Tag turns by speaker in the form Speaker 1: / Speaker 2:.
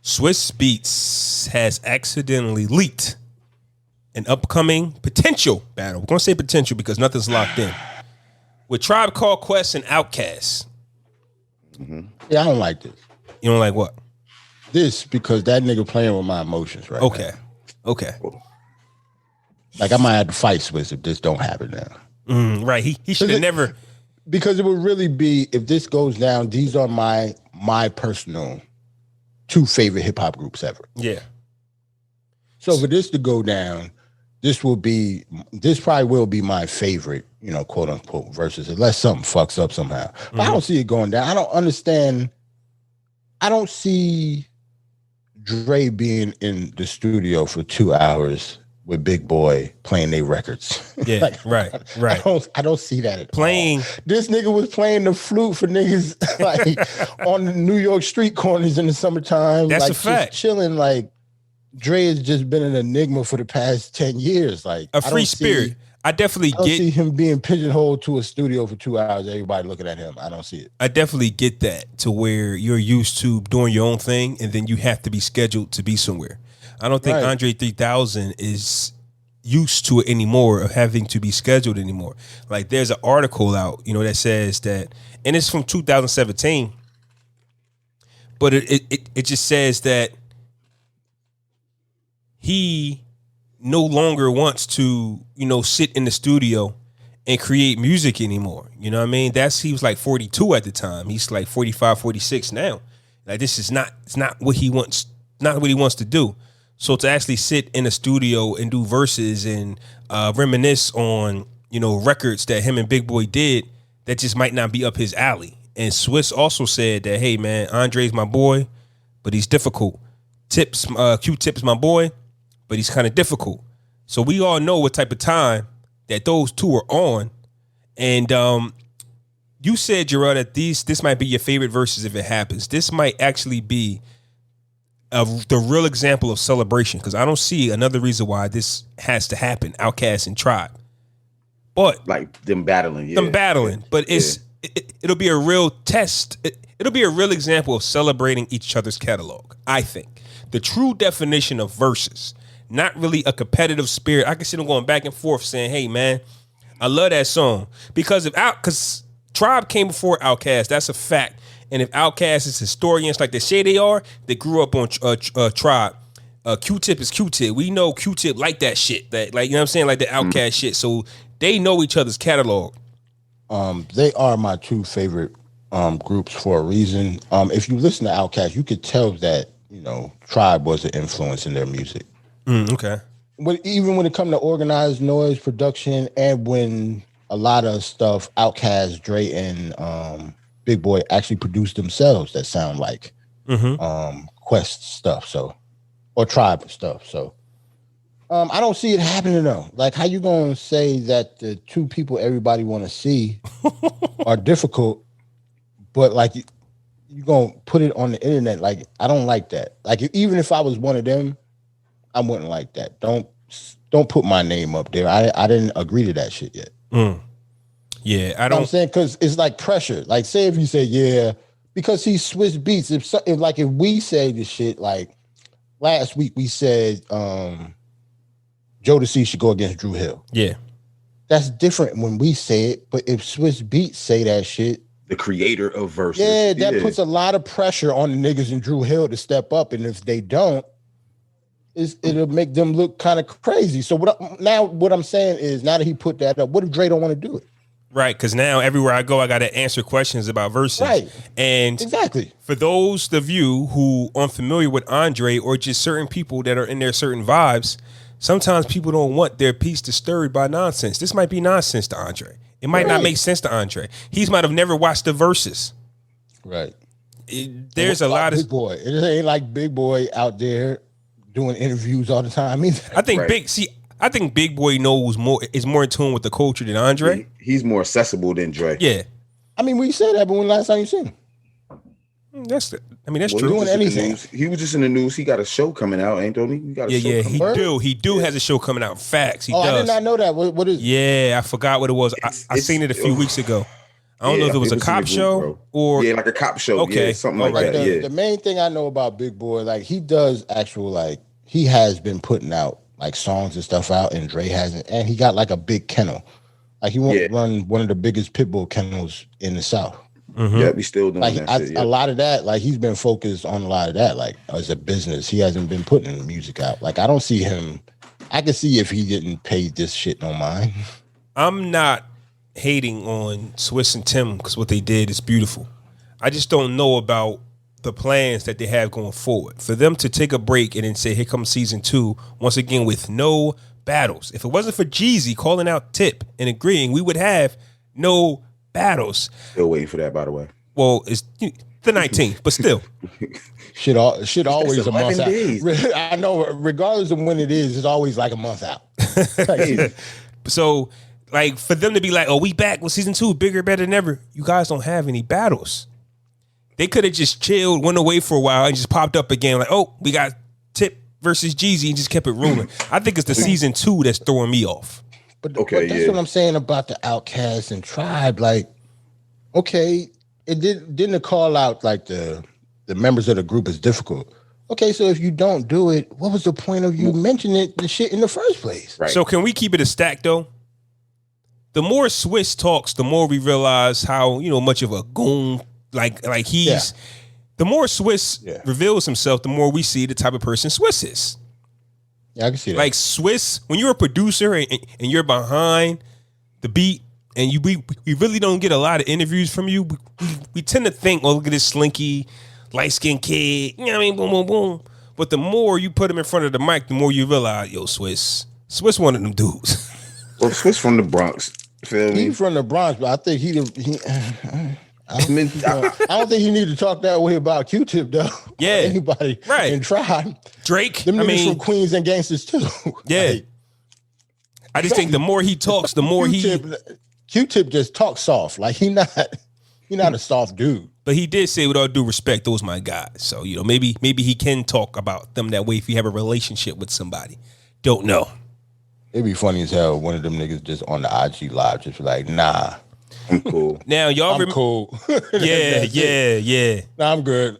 Speaker 1: Swiss Beats has accidentally leaked an upcoming potential battle. We're going to say potential because nothing's locked in. With Tribe Called Quest and Outkast.
Speaker 2: Mm-hmm. Yeah, I don't like this.
Speaker 1: You don't like what?
Speaker 2: This, because that nigga playing with my emotions right now.
Speaker 1: Okay.
Speaker 2: Like, I might have to fight Swiss if this don't happen now.
Speaker 1: Right. He should have never.
Speaker 2: Because it would really be, if this goes down, these are my personal 2 favorite hip hop groups ever.
Speaker 1: Yeah.
Speaker 2: So for this to go down, this probably will be my favorite, quote unquote, versus, unless something fucks up somehow. But I don't see it going down. I don't understand. I don't see Dre being in the studio for 2 hours with Big Boy playing their records.
Speaker 1: Yeah, like, right.
Speaker 2: I don't see that at
Speaker 1: playing.
Speaker 2: All. This nigga was playing the flute for niggas like on the New York street corners in the summertime.
Speaker 1: That's
Speaker 2: like,
Speaker 1: a fact.
Speaker 2: Just chilling. Like, Dre has just been an enigma for the past 10 years. Like,
Speaker 1: a free spirit. I definitely
Speaker 2: don't see him being pigeonholed to a studio for 2 hours. Everybody looking at him. I don't see it.
Speaker 1: I definitely get that, to where you're used to doing your own thing and then you have to be scheduled to be somewhere. I don't think Andre 3000 is used to it anymore, of having to be scheduled anymore. Like, there's an article out, that says that, and it's from 2017, but it just says that he no longer wants to, sit in the studio and create music anymore. You know what I mean? He was like 42 at the time. He's like 45, 46 now. Like, this is it's not what he wants to do. So to actually sit in a studio and do verses and reminisce on, records that him and Big Boy did, that just might not be up his alley. And Swiss also said that, hey man, Andre's my boy, but he's difficult. Q-Tip's my boy, but he's kind of difficult. So we all know what type of time that those two are on. And you said, Jerrell, that this might be your favorite verses if it happens. This might actually be the real example of celebration, because I don't see another reason why this has to happen. Outkast and Tribe, but
Speaker 3: like them battling,
Speaker 1: but it'll be a real test. It'll be a real example of celebrating each other's catalog. I think the true definition of verses, not really a competitive spirit. I can see them going back and forth saying, "Hey man, I love that song," because Tribe came before Outkast. That's a fact. And if Outkast is historians like they say they are, they grew up on Tribe. Q-Tip is Q-Tip. We know Q-Tip like that shit. That, like, you know what I'm saying? Like the Outkast shit. So they know each other's catalog.
Speaker 2: They are my 2 favorite groups for a reason. If you listen to Outkast, you could tell that, Tribe was an influence in their music.
Speaker 1: Okay.
Speaker 2: Even when it comes to organized noise production, and when a lot of stuff Outkast, Dre, and Big Boy actually produced themselves that sound like Quest stuff, or Tribe stuff. So I don't see it happening though. Like, how you gonna say that the 2 people everybody want to see are difficult, but like you gonna put it on the internet? Like, I don't like that. Like, even if I was one of them, I wouldn't like that. Don't put my name up there. I didn't agree to that shit yet.
Speaker 1: Yeah, I don't.
Speaker 2: You know what I'm saying, because it's like pressure. Like, say if you say, yeah, because he's Swiss Beats. If we say this shit, like last week we said Jodeci should go against Dru Hill.
Speaker 1: Yeah,
Speaker 2: that's different when we say it. But if Swiss Beats say that shit,
Speaker 3: the creator of verses,
Speaker 2: that puts a lot of pressure on the niggas in Dru Hill to step up. And if they don't, it'll make them look kind of crazy. So what I'm saying is, now that he put that up, what if Dre don't want to do it?
Speaker 1: Right, because now everywhere I go, I got to answer questions about verses.
Speaker 2: Right,
Speaker 1: and
Speaker 2: exactly.
Speaker 1: For those of you who aren't familiar with Andre, or just certain people that are in their certain vibes, sometimes people don't want their piece disturbed by nonsense. This might be nonsense to Andre. It might not make sense to Andre. He might have never watched the verses.
Speaker 2: Right.
Speaker 1: There's a lot of
Speaker 2: Big Boy. It ain't like Big Boy out there doing interviews all the time either.
Speaker 1: I think I think Big Boy is more in tune with the culture than Andre.
Speaker 3: He's more accessible than Dre.
Speaker 1: Yeah.
Speaker 2: I mean, we said that, but when last time you seen him?
Speaker 1: That's true.
Speaker 2: Doing anything.
Speaker 3: He was just in the news. He got a show coming out, ain't he? He got a show coming out.
Speaker 1: He has a show coming out. Facts. He
Speaker 2: does.
Speaker 1: I
Speaker 2: did not know that. What is it?
Speaker 1: Yeah, I forgot what it was. I seen it a few weeks ago. I don't know if it was a
Speaker 3: he in
Speaker 1: cop
Speaker 3: the group,
Speaker 1: show
Speaker 3: bro.
Speaker 1: or
Speaker 3: like a cop show.
Speaker 1: Okay.
Speaker 3: Yeah, something like that.
Speaker 2: The main thing I know about Big Boy, like he does actual like he has been putting out like songs and stuff out, and Dre hasn't, and he got like a big kennel. Like he won't run one of the biggest pit bull kennels in the South.
Speaker 1: Mm-hmm.
Speaker 3: Yeah, we still doing
Speaker 2: like
Speaker 3: that shit. Yeah.
Speaker 2: A lot of that, like he's been focused on a lot of that, like as a business. He hasn't been putting music out. Like I don't see him. I can see if he didn't pay this shit no mind.
Speaker 1: I'm not hating on Swiss and Tim because what they did is beautiful. I just don't know about the plans that they have going forward. For them to take a break and then say, here comes season 2, once again with no battles. If it wasn't for Jeezy calling out Tip and agreeing, we would have no battles.
Speaker 3: Still waiting for that, by the way.
Speaker 1: Well, it's the 19th, but still.
Speaker 2: Shit always a month
Speaker 3: days.
Speaker 2: out. I know, regardless of when it is, it's always like a month out.
Speaker 1: So, like, for them to be like, oh, we back with season 2, bigger, better than ever. You guys don't have any battles. They could have just chilled, went away for a while, and just popped up again. Like, oh, we got Tip versus Jeezy, and just kept it rolling. I think it's the season 2 that's throwing me off.
Speaker 2: But that's what I'm saying about the Outkast and Tribe. Like, okay, it didn't call out like the members of the group is difficult. Okay, so if you don't do it, what was the point of you mentioning the shit in the first place?
Speaker 3: Right.
Speaker 1: So can we keep it a stack though? The more Swiss talks, the more we realize how much of a goon like he's. Yeah. The more Swiss reveals himself, the more we see the type of person Swiss is.
Speaker 2: Yeah, I can see that.
Speaker 1: Like Swiss, when you're a producer and you're behind the beat, and we really don't get a lot of interviews from you. We tend to think, oh, look at this slinky, light-skinned kid. You know what I mean? Boom, boom, boom. But the more you put him in front of the mic, the more you realize, yo, Swiss one of them dudes.
Speaker 3: Well, Swiss from the Bronx. Feel me?
Speaker 2: He's from the Bronx, but I think I don't think he need to talk that way about Q-Tip though.
Speaker 1: Yeah,
Speaker 2: anybody
Speaker 1: right?
Speaker 2: And Tribe,
Speaker 1: Drake.
Speaker 2: Them niggas from Queens and gangsters too.
Speaker 1: Yeah, like, I just think the more he talks, the more
Speaker 2: Q-Tip just talks soft. Like he not a soft dude.
Speaker 1: But he did say, with all due respect, those my guys. So maybe he can talk about them that way if you have a relationship with somebody. Don't know.
Speaker 2: It'd be funny as hell. One of them niggas just on the IG live, just like, nah.
Speaker 3: I'm cool.
Speaker 1: Now y'all
Speaker 2: I'm cool.
Speaker 1: Yeah.
Speaker 2: Nah, I'm good.